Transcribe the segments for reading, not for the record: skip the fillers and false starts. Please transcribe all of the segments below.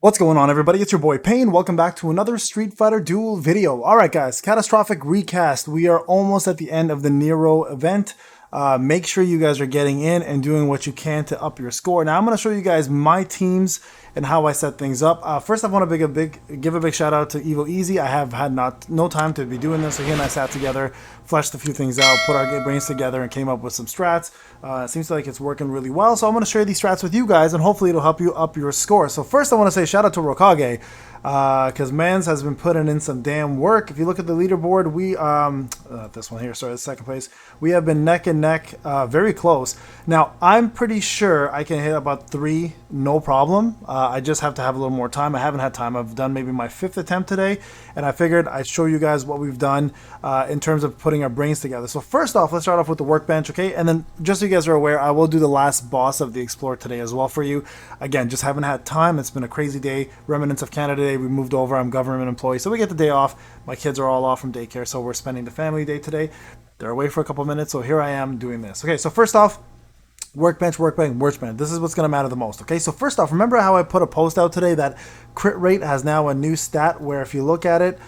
What's going on, everybody? It's your boy Payne. Welcome back to another Street Fighter Duel video. Alright guys, catastrophic recast. We are almost at the end of the Nero event. Make sure you guys are getting in and doing what you can to up your score. Now I'm going to show you guys my teams and how I set things up. First I want to give a big shout out to Evo Easy. I have had no time to be doing this, so he and I sat together, fleshed a few things out, put our brains together and came up with some strats. It seems like it's working really well, so I'm going to share these strats with you guys and hopefully it'll help you up your score. So first I want to say shout out to Rokage, because Mans has been putting in some damn work. If you look at the leaderboard, we this one here, sorry, the second place, we have been neck and neck, very close. Now I'm pretty sure I can hit about 3 no problem. I just have to have a little more time. I haven't had time. I've done maybe my 5th attempt today, and I figured I'd show you guys what we've done in terms of putting our brains together. So first off, let's start off with the workbench, okay? And then just so you guys are aware, I will do the last boss of the Explorer today as well for you. Again, just haven't had time. It's been a crazy day. Remnants of Canada Day. We moved over. I'm government employee, so we get the day off. My kids are all off from daycare, so we're spending the family day today. They're away for a couple minutes, so here I am doing this. Okay, so first off, workbench. This is what's going to matter the most. Okay, so first off, remember how I put a post out today that crit rate has now a new stat where if you look at it,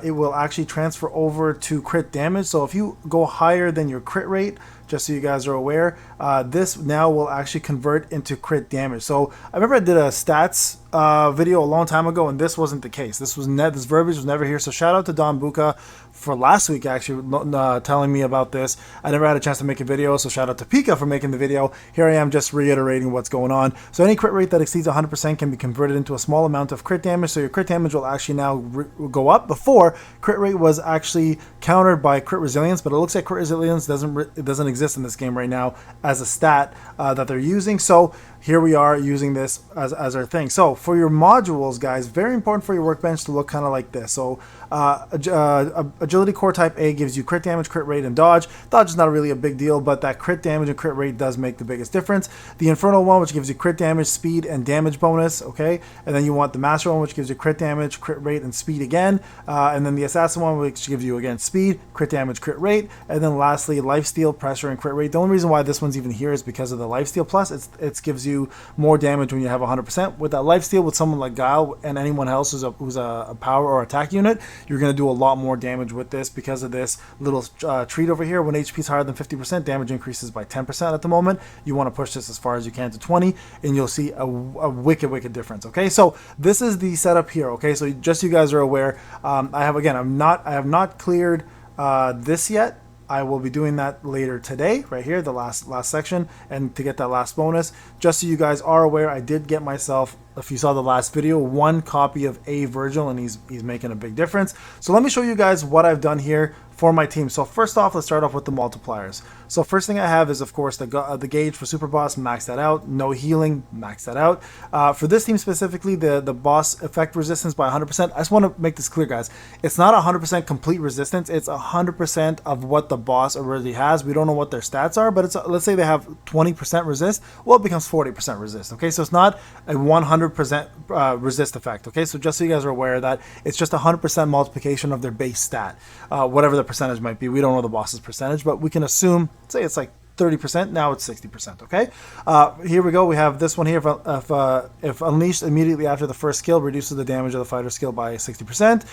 it will actually transfer over to crit damage. So if you go higher than your crit rate, just so you guys are aware, this now will actually convert into crit damage. So I remember I did a stats video a long time ago, and this wasn't the case. This verbiage was never here. So shout out to Don Buka for last week actually telling me about this. I never had a chance to make a video, so shout out to Pika for making the video. Here I am just reiterating what's going on. So any crit rate that exceeds 100% can be converted into a small amount of crit damage. So your crit damage will actually now go up. Before, crit rate was actually countered by crit resilience, but it looks like crit resilience doesn't exist in this game right now as a stat that they're using. So here we are using this as our thing. So for your modules, guys, very important for your workbench to look kind of like this. So agility core type A gives you crit damage, crit rate, and dodge. Dodge is not really a big deal, but that crit damage and crit rate does make the biggest difference. The infernal one, which gives you crit damage, speed, and damage bonus, okay? And then you want the master one, which gives you crit damage, crit rate, and speed again. And then the assassin one, which gives you, again, speed, crit damage, crit rate. And then lastly, lifesteal, pressure, and crit rate. The only reason why this one's even here is because of the lifesteal plus. It gives you more damage when you have 100%. With that lifesteal, with someone like Guile and anyone else who's a power or attack unit, you're going to do a lot more damage with this because of this little treat over here. When HP is higher than 50%, damage increases by 10% at the moment. You want to push this as far as you can to 20, and you'll see a wicked difference. Okay, so this is the setup here. Okay, so just so you guys are aware, I have not cleared this yet. I will be doing that later today, right here, the last section, and to get that last bonus. Just so you guys are aware, I did get myself, if you saw the last video, 1 copy of A Virgil, and he's making a big difference. So let me show you guys what I've done here for my team. So first off, let's start off with the multipliers. So first thing I have is, of course, the gauge for Super Boss, max that out. No healing, max that out. For this team specifically, the boss effect resistance by 100%. I just want to make this clear, guys. It's not 100% complete resistance. It's 100% of what the boss already has. We don't know what their stats are, but let's say they have 20% resist. Well, it becomes 40% resist. Okay, so it's not a 100% resist effect. Okay, so just so you guys are aware that it's just 100% multiplication of their base stat, whatever the percentage might be. We don't know the boss's percentage, but we can assume, say it's like 30%, now it's 60%. Okay, here we go. We have this one here. If unleashed immediately after the first skill, reduces the damage of the fighter skill by 60%.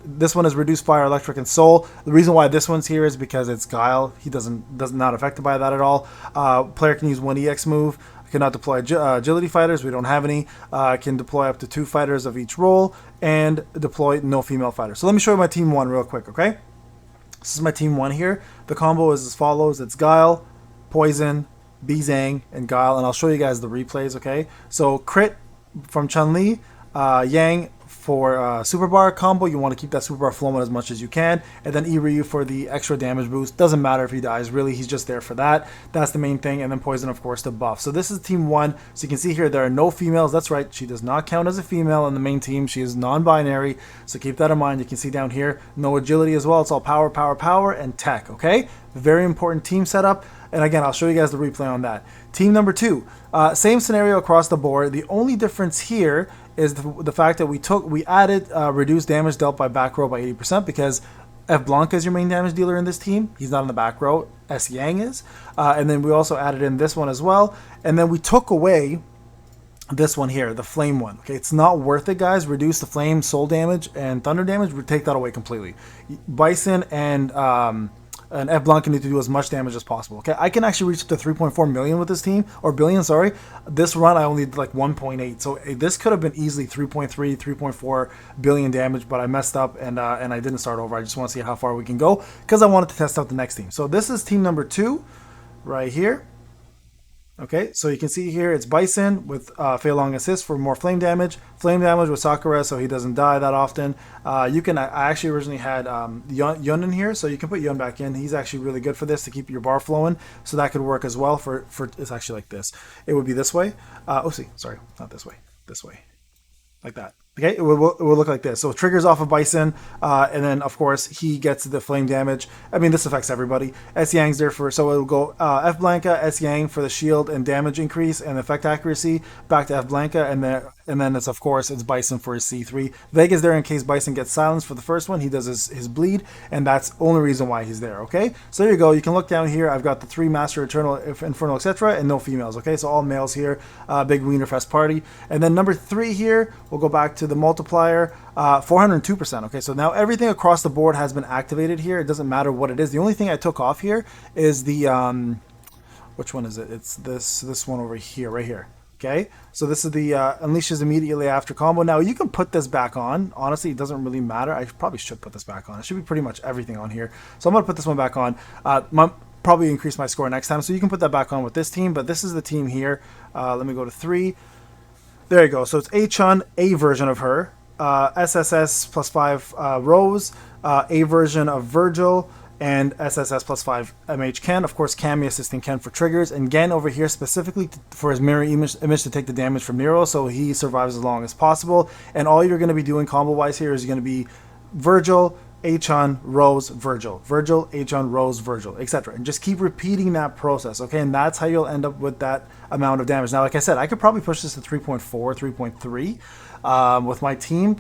This one is reduced fire, electric, and soul. The reason why this one's here is because it's Guile. He does not affected by that at all. Player can use 1 EX move. Cannot deploy agility fighters. We don't have any. Can deploy up to 2 fighters of each role, and deploy no female fighters. So let me show you my team 1 real quick, okay? This is my team 1 here. The combo is as follows. It's Guile, Poison, Bizang, and Guile, and I'll show you guys the replays, okay? So crit from Chun-Li, Yang for super bar combo. You want to keep that super bar flowing as much as you can, and then Iryu for the extra damage boost. Doesn't matter if he dies, really, he's just there for that. That's the main thing. And then Poison, of course, to buff. So this is team 1. So you can see here there are no females. That's right, she does not count as a female in the main team. She is non-binary, so keep that in mind. You can see down here no agility as well. It's all power, and tech. Okay, very important team setup. And again, I'll show you guys the replay on that. Team number 2, same scenario across the board. The only difference here is the fact that we added reduced damage dealt by back row by 80%, because F Blanca is your main damage dealer in this team. He's not in the back row. S Yang is. And then we also added in this one as well. And then we took away this one here, the flame one. Okay, it's not worth it, guys. Reduce the flame, soul damage, and thunder damage. We take that away completely. Bison and F Blanca need to do as much damage as possible. Okay, I can actually reach up to 3.4 million with this team, or billion, sorry. This run I only did like 1.8, so this could have been easily 3.3, 3.4 billion damage, but I messed up and I didn't start over. I just want to see how far we can go because I wanted to test out the next team. So this is team number 2 right here. Okay, so you can see here it's Bison with Fei Long assist for more flame damage with Sakura, so he doesn't die that often. You can, I actually originally had Yun in here, so you can put Yun back in. He's actually really good for this to keep your bar flowing, so that could work as well for it's actually like this. It would be this way. Sorry, not this way. This way, like that. Okay, it will look like this. So it triggers off of Bison, and then of course he gets the flame damage. I mean, this affects everybody. S Yang's there for, so it'll go F Blanca, S Yang for the shield and damage increase and effect accuracy. Back to F Blanca, and then it's of course it's Bison for his C3. Vega's there in case Bison gets silenced for the first one. He does his bleed, and that's the only reason why he's there. Okay, so there you go. You can look down here. I've got the 3 Master Eternal, Infernal, etc., and no females. Okay, so all males here. Big Wienerfest party, and then number 3 here. We'll go back to the multiplier, 402%. Okay, so now everything across the board has been activated here. It doesn't matter what it is. The only thing I took off here is the which one is it? It's this one over here, right here. Okay, so this is the unleashes immediately after combo. Now you can put this back on. Honestly, it doesn't really matter. I probably should put this back on. It should be pretty much everything on here. So I'm gonna put this one back on. Probably increase my score next time. So you can put that back on with this team. But this is the team here. Let me go to 3. There you go. So it's A-Chun, A version of her, SSS plus 5 Rose, A version of Virgil, and SSS plus 5 MH Ken. Of course, Cammy assisting Ken for triggers, and Gen over here specifically for his mirror image to take the damage from Nero, so he survives as long as possible. And all you're going to be doing combo-wise here is going to be Virgil, A-Chun, Rose, Virgil, Virgil, A-Chun, Rose, Virgil, etc. And just keep repeating that process, okay? And that's how you'll end up with that amount of damage. Now, like I said, I could probably push this to 3.4, 3.3 with my team.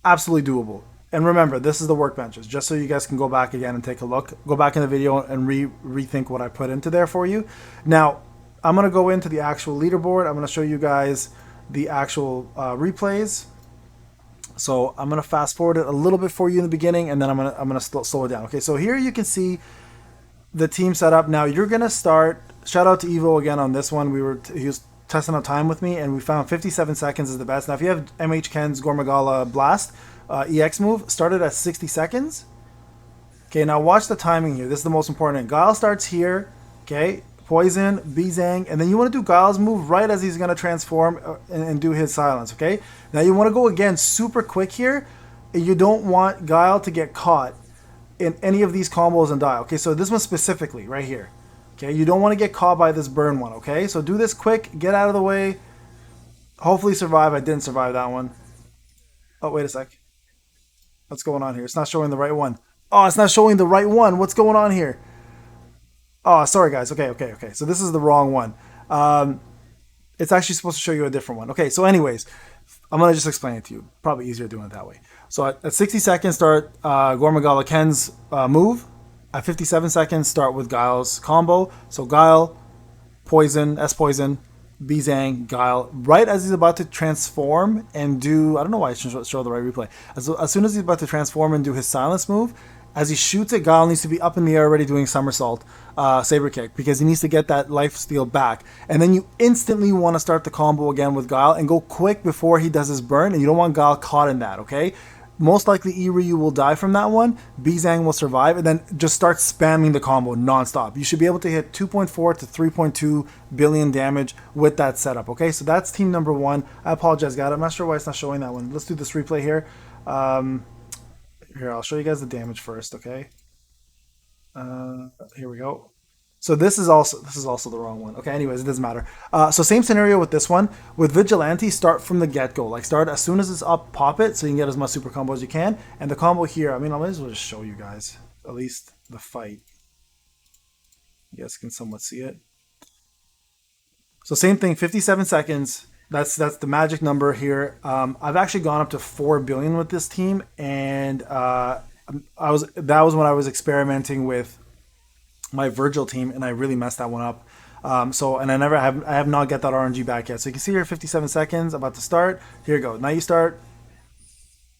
Absolutely doable. And remember, this is the workbenches, just so you guys can go back again and take a look. Go back in the video and rethink what I put into there for you. Now, I'm going to go into the actual leaderboard. I'm going to show you guys the actual replays. So I'm going to fast forward it a little bit for you in the beginning, and then I'm going to slow it down. Okay, so here you can see the team setup. Now you're going to start, shout out to Evo again on this one. He was testing out time with me, and we found 57 seconds is the best. Now if you have MH Ken's Gormagala Blast EX move, started at 60 seconds. Okay, now watch the timing here. This is the most important. Guile starts here, okay? Poison, Bizang, and then you want to do Guile's move right as he's going to transform and do his silence, okay? Now you want to go again super quick here. You don't want Guile to get caught in any of these combos and die, okay? So this one specifically, right here, okay? You don't want to get caught by this burn one, okay? So do this quick, get out of the way, hopefully survive. I didn't survive that one. Oh, wait a sec. What's going on here? It's not showing the right one. Oh, it's not showing the right one. What's going on here? Oh, sorry, guys. Okay. So this is the wrong one. It's actually supposed to show you a different one. Okay, so anyways, I'm going to just explain it to you. Probably easier doing it that way. So at 60 seconds, start Gormagala Ken's move. At 57 seconds, start with Guile's combo. So Guile, Poison, S-Poison, Bizang, Guile, right as he's about to transform and do, I don't know why I should show the right replay. As soon as he's about to transform and do his silence move, as he shoots it, Guile needs to be up in the air already doing somersault, saber kick, because he needs to get that life steal back. And then you instantly want to start the combo again with Guile and go quick before he does his burn, and you don't want Guile caught in that, okay? Most likely Iryu will die from that one, Bizang will survive, and then just start spamming the combo non-stop. You should be able to hit 2.4 to 3.2 billion damage with that setup, okay? So that's team number 1. I apologize, guys. I'm not sure why it's not showing that one. Let's do this replay here. Here, I'll show you guys the damage first, okay? Here we go. So this is also the wrong one. Okay, anyways, it doesn't matter. So same scenario with this one. With Vigilante, start from the get-go. Like start as soon as it's up, pop it, so you can get as much super combo as you can. And the combo here, I mean, I might as well just show you guys at least the fight. You guys can somewhat see it. So same thing, 57 seconds. That's the magic number here. I've actually gone up to 4 billion with this team, and that was when I was experimenting with my Virgil team, and I really messed that one up. And I have not got that RNG back yet. So you can see here 57 seconds about to start. Here you go. Now you start,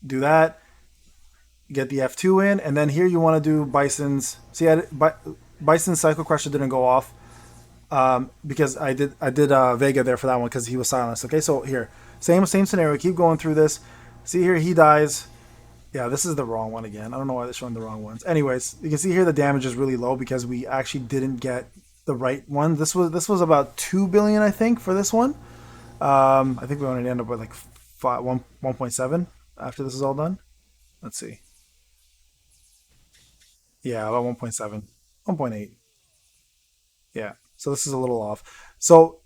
do that, get the F2 in, and then here you want to do Bison's. See, Bison's Cycle Crusher didn't go off because I did Vega there for that one because he was silenced. Okay, so here, same scenario. Keep going through this. See here, he dies. Yeah, this is the wrong one again. I don't know why they're showing the wrong ones. Anyways, you can see here the damage is really low because we actually didn't get the right one. This was about 2 billion, I think, for this one. I think we want to end up with like 1.7 after this is all done. Let's see. Yeah, about 1.7, 1.8. Yeah, so this is a little off. So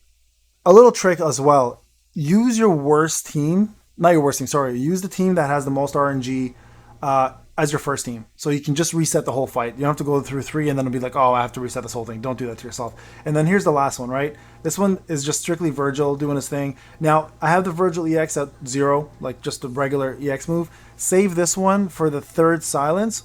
a little trick as well. Use your worst team, not your worst team. Sorry, use the team that has the most RNG as your first team, so you can just reset the whole fight. You don't have to go through three and then it'll be like, oh, I have to reset this whole thing. Don't do that to yourself. And then here's the last one, right? This one is just strictly Virgil doing his thing. Now I have the Virgil EX at 0, like just the regular EX move. Save this one for the third silence.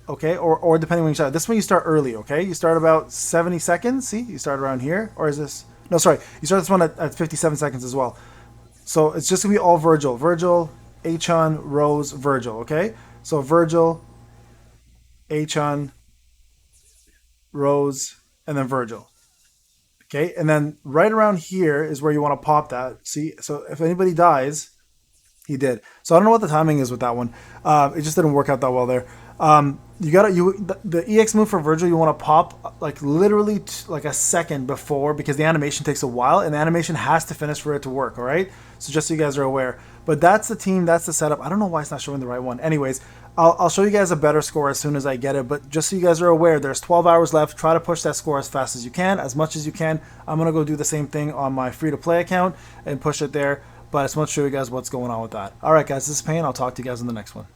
Okay, or depending when you start. This one you start early, okay? You start about 70 seconds. See, you start around here. Or is this... No, sorry. You start this one at 57 seconds as well. So it's just going to be all Virgil. Virgil, Achon, Rose, Virgil, okay? So Virgil, Achon, Rose, and then Virgil. Okay, and then right around here is where you want to pop that. See, so if anybody dies, he did. So I don't know what the timing is with that one. It just didn't work out that well there. The EX move for Virgil you want to pop like literally like a second before because the animation takes a while and the animation has to finish for it to work. All right, so just so you guys are aware. But that's the team, that's the setup. I don't know why it's not showing the right one. Anyways, I'll show you guys a better score as soon as I get it. But just so you guys are aware, there's 12 hours left. Try to push that score as fast as you can, as much as you can. I'm gonna go do the same thing on my free-to-play account and push it there. But I just want to show you guys what's going on with that. All right, guys, this is Payne. I'll talk to you guys in the next one.